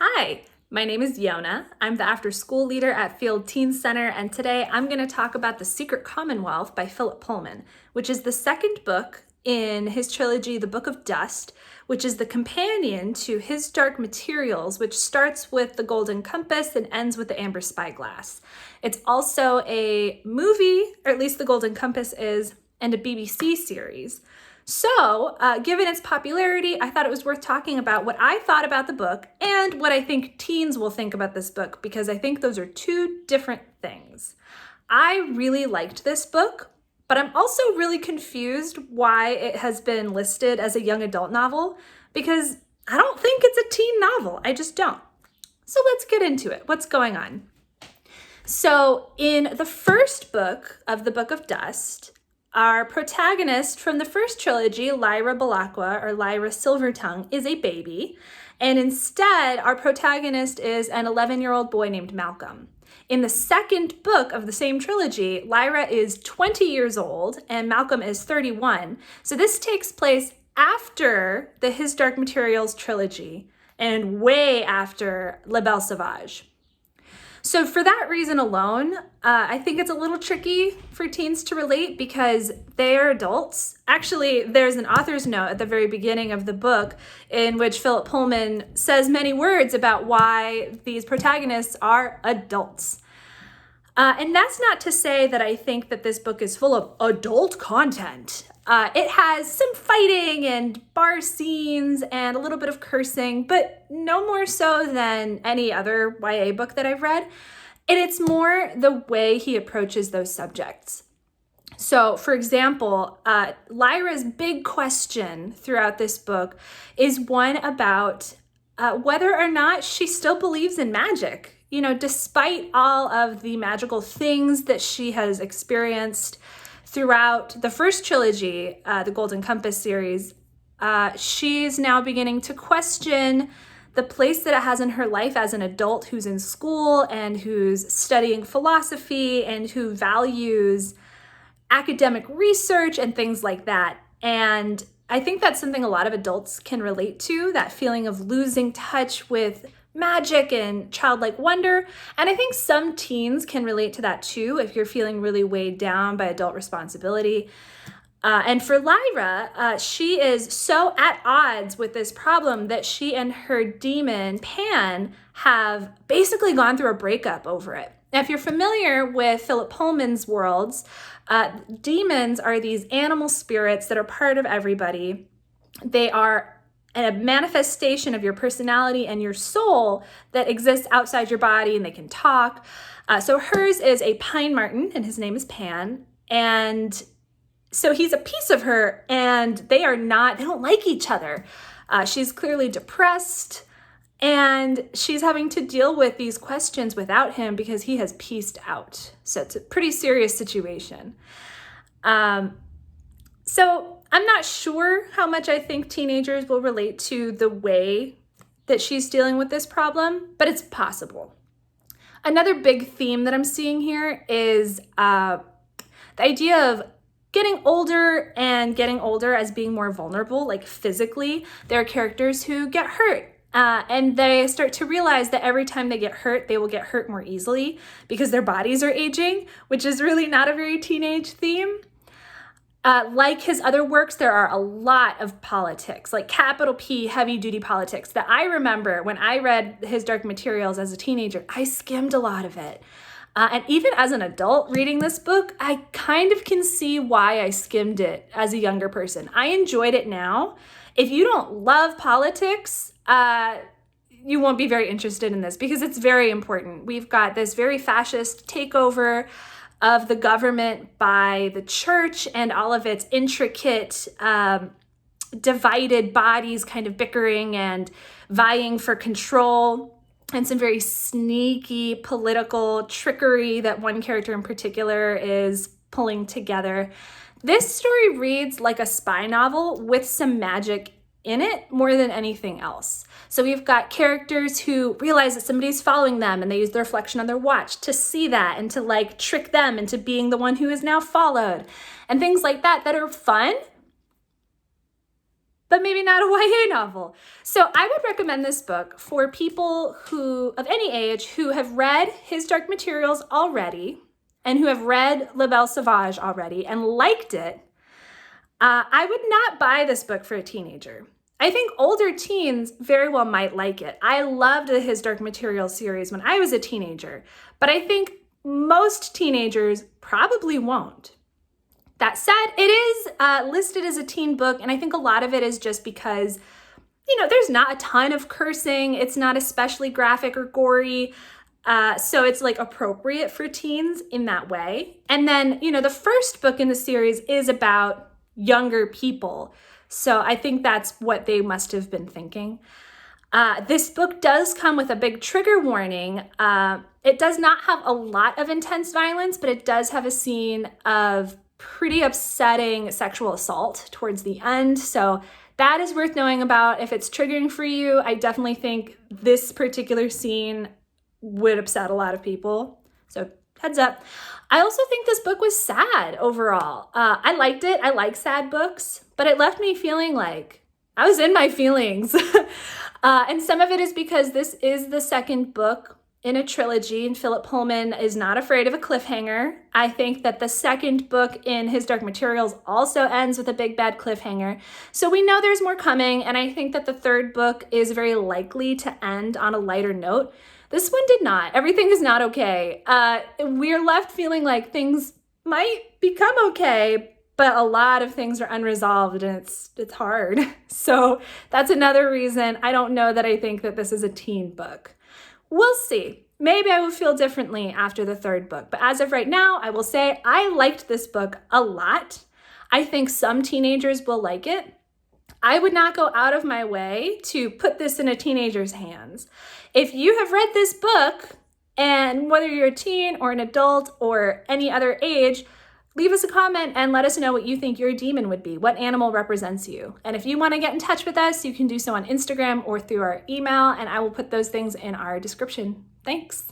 Hi, my name is Yona. I'm the after school leader at Field Teen Center, and today I'm going to talk about The Secret Commonwealth by Philip Pullman, which is the second book in his trilogy, The Book of Dust, which is the companion to His Dark Materials, which starts with the Golden Compass and ends with the Amber Spyglass. It's also a movie, or at least the Golden Compass is, and a BBC series. So, given its popularity, I thought it was worth talking about what I thought about the book and what I think teens will think about this book, because I think those are two different things. I really liked this book, but I'm also really confused why it has been listed as a young adult novel, because I don't think it's a teen novel. I just don't. So let's get into it. What's going on? So in the first book of the Book of Dust, our protagonist from the first trilogy, Lyra Belacqua, or Lyra Silvertongue, is a baby, and instead our protagonist is an 11-year-old boy named Malcolm. In the second book of the same trilogy, Lyra is 20 years old and Malcolm is 31. So this takes place after the His Dark Materials trilogy and way after La Belle Sauvage. So for that reason alone, I think it's a little tricky for teens to relate because they are adults. Actually, there's an author's note at the very beginning of the book in which Philip Pullman says many words about why these protagonists are adults. And that's not to say that I think that this book is full of adult content. It has some fighting and bar scenes and a little bit of cursing, but no more so than any other YA book that I've read. And it's more the way he approaches those subjects. So, for example, Lyra's big question throughout this book is one about whether or not she still believes in magic. You know, despite all of the magical things that she has experienced throughout the first trilogy, the Golden Compass series, she's now beginning to question the place that it has in her life as an adult who's in school and who's studying philosophy and who values academic research and things like that. And I think that's something a lot of adults can relate to, that feeling of losing touch with magic and childlike wonder. And I think some teens can relate to that too if you're feeling really weighed down by adult responsibility. And for Lyra, she is so at odds with this problem that she and her demon, Pan, have basically gone through a breakup over it. Now, if you're familiar with Philip Pullman's worlds, demons are these animal spirits that are part of everybody. They are a manifestation of your personality and your soul that exists outside your body, and they can talk. So hers is a pine marten, and his name is Pan. And so he's a piece of her, and they don't like each other. She's clearly depressed, and she's having to deal with these questions without him because he has pieced out. So it's a pretty serious situation. So I'm not sure how much I think teenagers will relate to the way that she's dealing with this problem, but it's possible. Another big theme that I'm seeing here is the idea of getting older and getting older as being more vulnerable, like physically. There are characters who get hurt. And they start to realize that every time they get hurt, they will get hurt more easily because their bodies are aging, which is really not a very teenage theme. Like his other works, there are a lot of politics, like capital P, heavy-duty politics, that I remember when I read His Dark Materials as a teenager. I skimmed a lot of it. And even as an adult reading this book, I kind of can see why I skimmed it as a younger person. I enjoyed it now. If you don't love politics, you won't be very interested in this because it's very important. We've got this very fascist takeover of the government by the church and all of its intricate divided bodies kind of bickering and vying for control, and some very sneaky political trickery that one character in particular is pulling together. This story reads like a spy novel with some magic in it more than anything else. So we've got characters who realize that somebody's following them and they use the reflection on their watch to see that and to like trick them into being the one who is now followed and things like that that are fun but maybe not a YA novel. So I would recommend this book for people who, of any age, who have read His Dark Materials already and who have read La Belle Sauvage already and liked it. I would not buy this book for a teenager. I think older teens very well might like it. I loved the His Dark Materials series when I was a teenager, but I think most teenagers probably won't. That said, it is listed as a teen book, and I think a lot of it is just because, there's not a ton of cursing. It's not especially graphic or gory. So it's like appropriate for teens in that way. And then, the first book in the series is about younger people. So I think that's what they must have been thinking. This book does come with a big trigger warning. It does not have a lot of intense violence, but it does have a scene of pretty upsetting sexual assault towards the end. So that is worth knowing about. If it's triggering for you, I definitely think this particular scene would upset a lot of people. So heads up. I also think this book was sad overall. I liked it. I like sad books, but it left me feeling like I was in my feelings. And some of it is because this is the second book in a trilogy, and Philip Pullman is not afraid of a cliffhanger. I think that the second book in His Dark Materials also ends with a big bad cliffhanger. So we know there's more coming, and I think that the third book is very likely to end on a lighter note. This one did not. Everything is not okay. We're left feeling like things might become okay, but a lot of things are unresolved, and it's hard. So that's another reason I don't know that I think that this is a teen book. We'll see. Maybe I will feel differently after the third book, but as of right now, I will say I liked this book a lot. I think some teenagers will like it. I would not go out of my way to put this in a teenager's hands. If you have read this book, and whether you're a teen or an adult or any other age, leave us a comment and let us know what you think your demon would be, what animal represents you. And if you want to get in touch with us, you can do so on Instagram or through our email, and I will put those things in our description. Thanks.